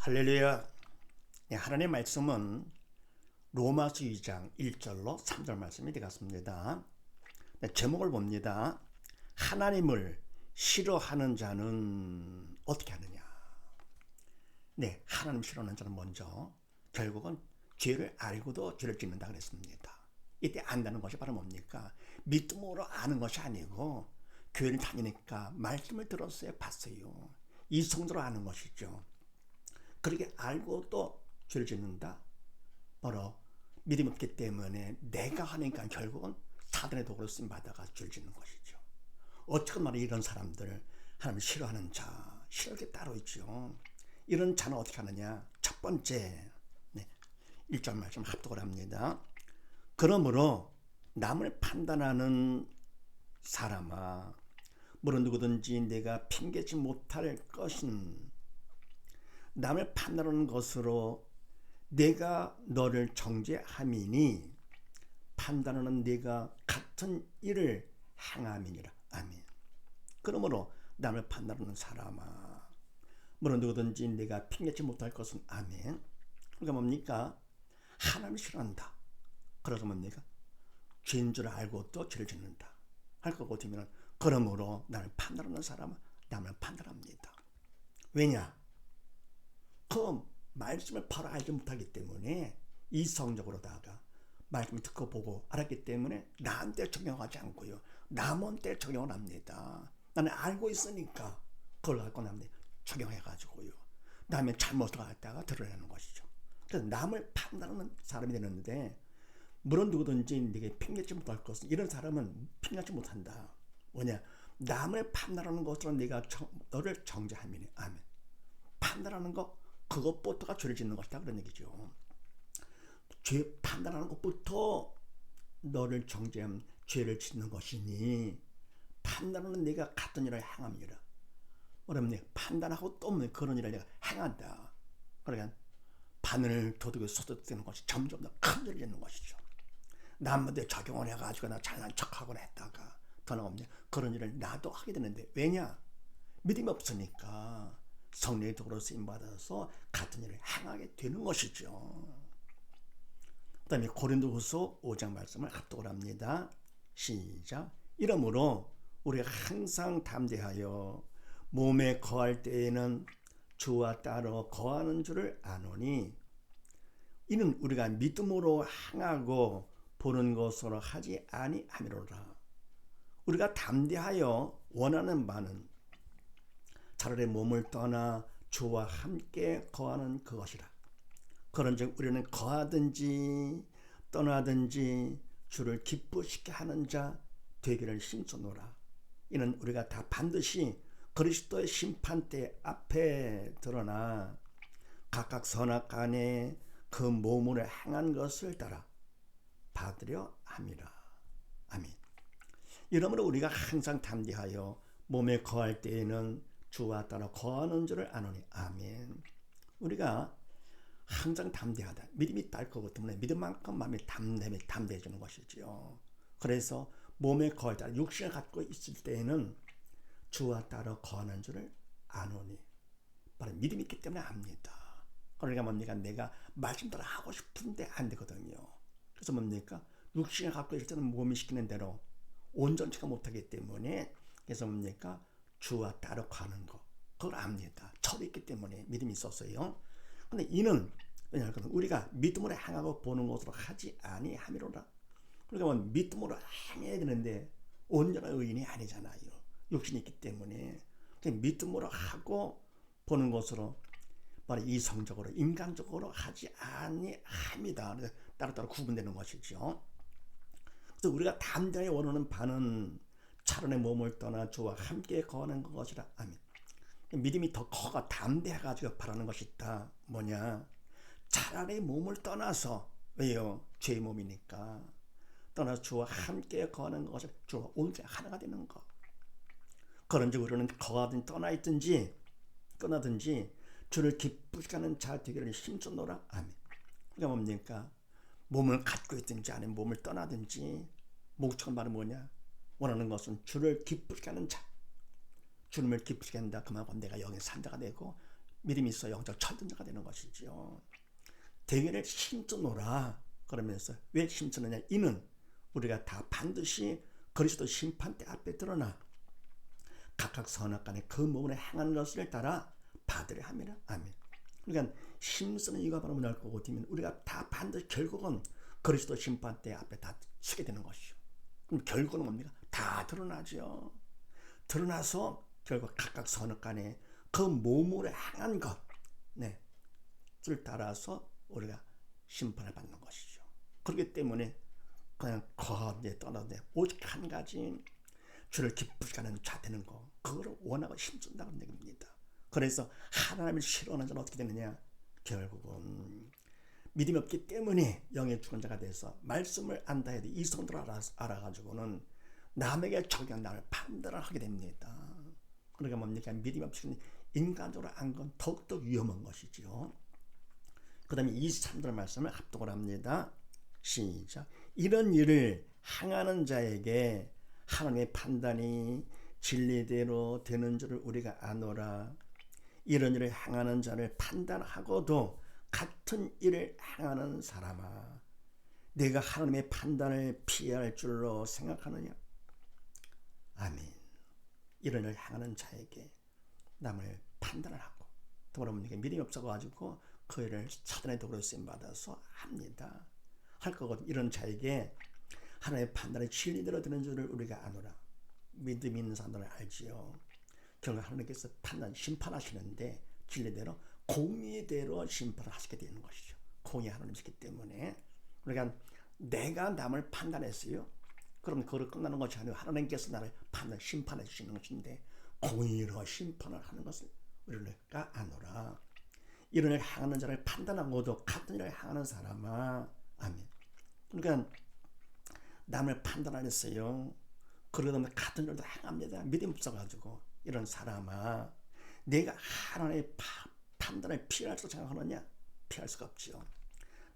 할렐루야. 네, 하나님의 말씀은 로마서 2장 1절로 3절 말씀이 되겠습니다. 네, 제목을 봅니다. 하나님을 싫어하는 자는 어떻게 하느냐. 네, 하나님 싫어하는 자는 먼저 결국은 죄를 알고도 죄를 짓는다 그랬습니다. 이때 안다는 것이 바로 뭡니까? 믿음으로 아는 것이 아니고 교회를 다니니까 말씀을 들었어요, 봤어요. 이성으로 아는 것이죠. 그렇게 알고 또 죄를 짓는다. 바로 믿음이 없기 때문에 내가 하니까 결국은 사단의 도구로 쓰임받아가 죄를 짓는 것이죠. 어떻게 말해 이런 사람들 하나님 싫어하는 자 싫어할 게 따로 있죠. 이런 자는 어떻게 하느냐. 첫 번째 1절 말씀 합독을 합니다. 그러므로 남을 판단하는 사람아 물론 누구든지 내가 핑계지 못할 것은 남을 판단하는 것으로 내가 너를 정죄함이니 판단하는 네가 같은 일을 행함이니라. 아멘. 그러므로 남을 판단하는 사람아 물론 누구든지 내가 핑계치 못할 것은 아멘. 그러니까 뭡니까? 하나님을 싫어한다. 그래서 뭡니까? 죄인 줄 알고 또 죄를 짓는다. 할 것 같으면 그러므로 남을 판단하는 사람은 남을 판단합니다. 왜냐? 그 말씀을 바로 알지 못하기 때문에 이성적으로다가 말씀을 듣고 보고 알았기 때문에 나한테 적용하지 않고요. 남한테 적용을 합니다. 나는 알고 있으니까 그걸 갖고 남한테 적용해가지고요. 남의 잘못을 갖다가 드러내는 것이죠. 그래서 남을 판단하는 사람이 되는데 물론 누구든지 네게 핑계치 못할 것은 이런 사람은 핑계치 못한다. 뭐냐? 남을 판단하는 것으로 네가 너를 정죄함이니. 아멘. 판단하는 거 그것부터가 죄를 짓는 것이다 그런 얘기죠. 죄 판단하는 것부터 너를 정죄한 죄를 짓는 것이니 판단하는 네가 같은 일을 행함이라. 뭐라면 판단하고 또 그런 일을 내가 행한다. 그러니까 바늘 도둑에 쏟아뜨리는 것이 점점 더 큰 죄를 짓는 것이죠. 남한테 적용을 해가지고 나 잘난 척하거나 했다가 더 나오면 그런 일을 나도 하게 되는데 왜냐? 믿음이 없으니까 성령의 도구로 쓰임받아서 같은 일을 행하게 되는 것이죠. 그 다음에 고린도후서 5장 말씀을 합독을 합니다. 시작. 이러므로 우리가 항상 담대하여 몸에 거할 때에는 주와 따로 거하는 줄을 아노니 이는 우리가 믿음으로 행하고 보는 것으로 하지 아니함이로라. 우리가 담대하여 원하는 바는 차라리 몸을 떠나 주와 함께 거하는 그것이라. 그런즉 우리는 거하든지 떠나든지 주를 기쁘시게 하는 자 되기를 힘쓰노라. 이는 우리가 다 반드시 그리스도의 심판대 앞에 드러나 각각 선악간에 그 몸으로 행한 것을 따라 받으려 함이라. 아멘. 이러므로 우리가 항상 담대하여 몸에 거할 때에는 주와 따라 거하는 줄을 아노니. 아멘. 우리가 항상 담대하다. 믿음이 있다 거기 때문에 믿음만큼 마음이 담대해지는 것이지요. 그래서 몸에 거할 때 육신을 갖고 있을 때에는 주와 따라 거하는 줄을 아노니. 바로 믿음이 있기 때문에 압니다. 그러니까 뭡니까? 내가 말씀 따라 하고 싶은데 안 되거든요. 그래서 뭡니까? 육신을 갖고 있을 때는 몸이 시키는 대로 온전치가 못하기 때문에 그래서 뭡니까? 주와 따라 가는 거 그걸 압니다. 철이 있기 때문에 믿음이 있었어요. 근데 이는 왜냐하면 우리가 믿음으로 행하고 보는 것으로 하지 아니함이로라. 그러니까 믿음으로 행해야 되는데 온전한 의인이 아니잖아요. 욕심이 있기 때문에 믿음으로 하고 보는 것으로 바로 이성적으로 인간적으로 하지 아니함이다. 따로따로 구분되는 것이죠. 그래서 우리가 담대히 원하는 바는 차라리 몸을 떠나 주와 함께 거하는 것이라. 아멘. 믿음이 더 커가 담대해가지고 바라는 것이 있다. 뭐냐? 차라리 몸을 떠나서 왜요? 죄의 몸이니까 떠나서 주와 함께 거하는 것을 주와 온전히 하나가 되는 것. 그런즉 우리는 거하든 떠나든지 주를 기쁘게 하는 자 되기를 힘쓰노라. 아멘. 그러니까 뭡니까? 몸을 갖고 있든지 아니면 몸을 떠나든지 목적은 바로 뭐냐? 원하는 것은 주를 기쁘게 하는 자. 주님을 기쁘게 한다. 그만큼 내가 영의 산자가 되고 믿음이 있어 영적 철든자가 되는 것이지요. 대회를 힘쓰노라 그러면서 왜 힘쓰느냐? 이는 우리가 다 반드시 그리스도 심판대 앞에 드러나 각각 선악간에 그 몸으로 행하는 것을 따라 받으려 함이라. 아멘. 그러니까 힘쓰는 이유가 바로 뭐냐고 보고 뒤면 우리가 다 반드시 결국은 그리스도 심판대 앞에 다 서게 되는 것이죠. 그럼 결국은 뭡니까? 다 드러나죠. 드러나서 결국 각각 선악간에 그 몸으로 행한 것, 네, 를 따라서 우리가 심판을 받는 것이죠. 그렇기 때문에 그냥 거하게 떠나되 오직 한 가지 주를 기쁘게 하는 자 되는 거, 그거를 원하고 힘쓴다는 얘기입니다. 그래서 하나님을 싫어하는 자는 어떻게 되느냐? 결국은 믿음이 없기 때문에 영의 죽은 자가 돼서 말씀을 안다 해도 이성들을 알아가지고는 남에게 적용한 남을 판단을 하게 됩니다. 그러니까 뭡니까? 믿음이 없이 인간적으로 안 건 더욱더 위험한 것이지요. 그 다음에 23절 말씀을 합독을 합니다. 시작. 이런 일을 행하는 자에게 하나님의 판단이 진리대로 되는 줄을 우리가 아노라. 이런 일을 행하는 자를 판단하고도 같은 일을 행하는 사람아, 내가 하나님의 판단을 피할 줄로 생각하느냐? 아멘. 이런 일을 행하는 자에게 남을 판단을 하고 더불어서 믿음이 없어가지고 그 일을 사단의 도구로 쓰임받아서 합니다. 할 거거든. 이런 자에게 하나님의 판단이 진리대로 되는 줄을 우리가 아노라. 믿음 있는 사람들은 알지요. 결국 하나님께서 판단, 심판하시는데 진리대로 공의대로 심판을 하시게 되는 것이죠. 공의 하나님이시기 때문에. 그러니까 내가 남을 판단했어요. 그럼 그걸 끝나는 것이 아니고 하나님께서 나를 판단, 심판해 주시는 것인데 공의로 심판을 하는 것을 우리가 아노라. 이런 일을 행하는 자를 판단하고도 같은 일을 행하는 사람아. 아멘. 그러니까 남을 판단 안 했어요. 그러다 같은 일도 행합니다. 믿음 없어가지고. 이런 사람아, 내가 하나님의 판단을 피할 수 생각하느냐? 피할 수가 없지요.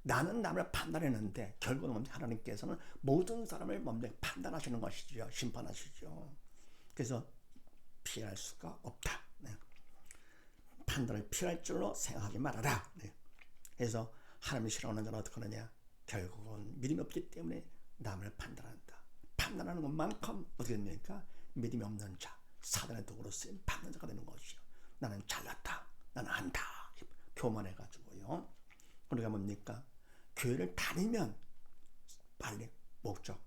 나는 남을 판단했는데 결국은 하나님께서는 모든 사람을 판단하시는 것이죠. 심판하시죠. 그래서 피할 수가 없다. 네. 판단을 피할 줄로 생각하지 말아라. 네. 그래서 하나님이 싫어하는 자는 어떻게 하느냐? 결국은 믿음이 없기 때문에 남을 판단한다. 판단하는 것만큼 어떻게 됩니까? 믿음이 없는 자, 사단의 도구로 쓰인 판단자가 되는 것이죠. 나는 잘났다. 나는 한다. 교만해가지고요. 우리가 뭡니까? 교회를 다니면 빨리 목적,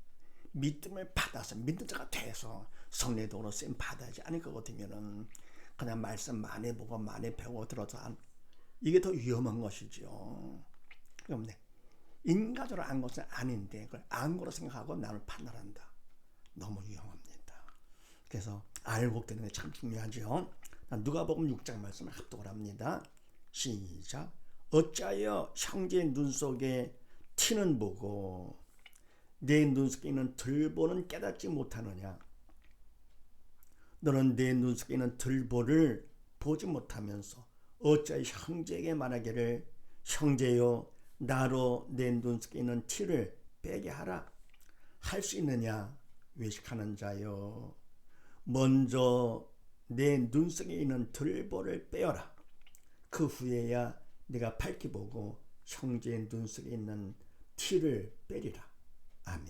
믿음을 받아서 믿는 자가 돼서 성령의 도구로 쓰임 받아야지. 아니 그거 같으면은 그냥 말씀 많이 보고 많이 배우고 들어서 이게 더 위험한 것이죠. 그런데 인간적으로 안 것은 아닌데 그걸 안 거로 생각하고 남을 판단한다. 너무 위험합니다. 그래서 알고 되는 게 참 중요하죠. 누가복음 6장 말씀을 합독을 합니다. 시작. 어찌하여 형제의 눈 속에 티는 보고 내 눈 속에 있는 들보는 깨닫지 못하느냐? 너는 내 눈 속에 있는 들보를 보지 못하면서 어찌하여 형제에게 말하기를 형제여 나로 내 눈 속에 있는 티를 빼게 하라. 할 수 있느냐? 외식하는 자여, 먼저 내 눈 속에 있는 들보를 빼어라. 그 후에야 네가 밝게 보고 형제의 눈 속에 있는 티를 빼리라. 아멘.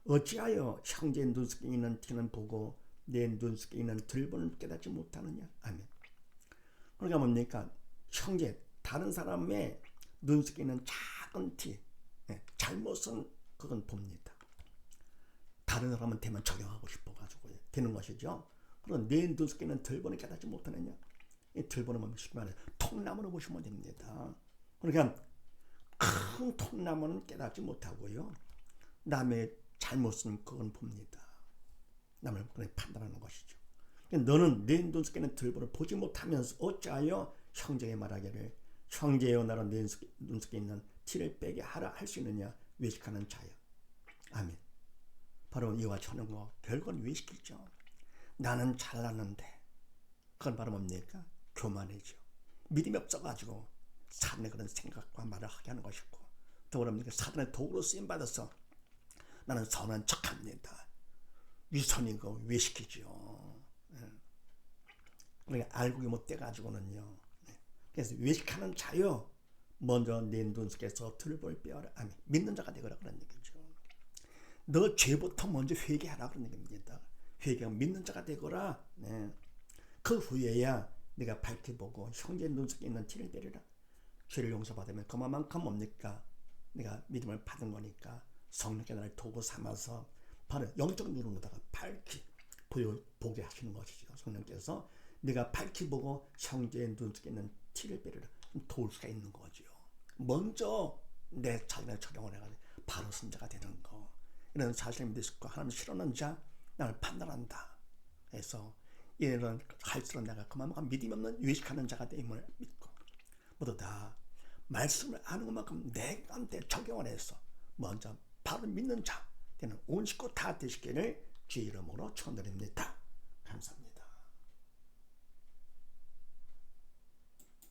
어찌하여 형제의 눈 속에 있는 티는 보고 내 눈 속에 있는 들보는 깨닫지 못하느냐? 아멘. 그러니까 뭡니까? 형제, 다른 사람의 눈 속에 있는 작은 티, 잘못은 그건 봅니다. 다른 사람은 되면 적용하고 싶어가지고 되는 것이죠. 그럼 내 눈 속에 있는 들보는 깨닫지 못하느냐? 이 들보는 뭡니까? 쉽게 말해 통나무로 보시면 됩니다. 그러니까 큰 통나무는 깨닫지 못하고요. 남의 잘못은 그건 봅니다. 남을 판단하는 것이죠. 너는 내 눈 속에 있는 들보를 보지 못하면서 어찌하여 형제에게 말하기를 형제여 나로 내 눈 속에 있는 티를 빼게 하라 할 수 있느냐? 외식하는 자여. 아멘. 바로 이와 저는 결국은 외식이죠. 나는 잘났는데 그건 바로 뭡니까? 교만이죠. 믿음이 없어가지고 사단의 그런 생각과 말을 하게 하는 것이고 또 그럽니까? 사단의 도구로 쓰임받아서 나는 선한 척합니다. 위선이고 외식이죠. 그러니까 알고 못돼가지고는요 그래서 외식하는 자요, 먼저 내 눈 속에서 들볼 빼어라. 아멘. 믿는 자가 되거라 그런 얘기죠. 너 죄부터 먼저 회개하라 그런 얘기입니다. 회개하면 믿는 자가 되거라. 네. 그 후에야 내가 밝히 보고 형제 눈 속에 있는 티를 빼리라. 죄를 용서받으면 그만큼 뭡니까? 내가 믿음을 받은 거니까 성령께 나를 도구 삼아서 바로 영적 눈으로다가 밝히 보게 하시는 것이죠. 성령께서 내가 밝히 보고 형제의 눈 속에 있는 티를 빼리라. 도울 수가 있는 거죠. 먼저 내 자신을 촬영을 해가지고 바로 선자가 되는 거. 이런 사실을 믿을 수 있고 하나님 싫어하는 자 나를 판단한다. 그래서 이런 할수록 내가 그만큼 믿음이 없는 외식하는 자가 됨을 믿고 모두 다 말씀을 아는 것만큼 내 가운데 적용을 해서 먼저 바로 믿는 자 되는 온 식구 다 되시기를 주의 이름으로 축원드립니다. 감사합니다.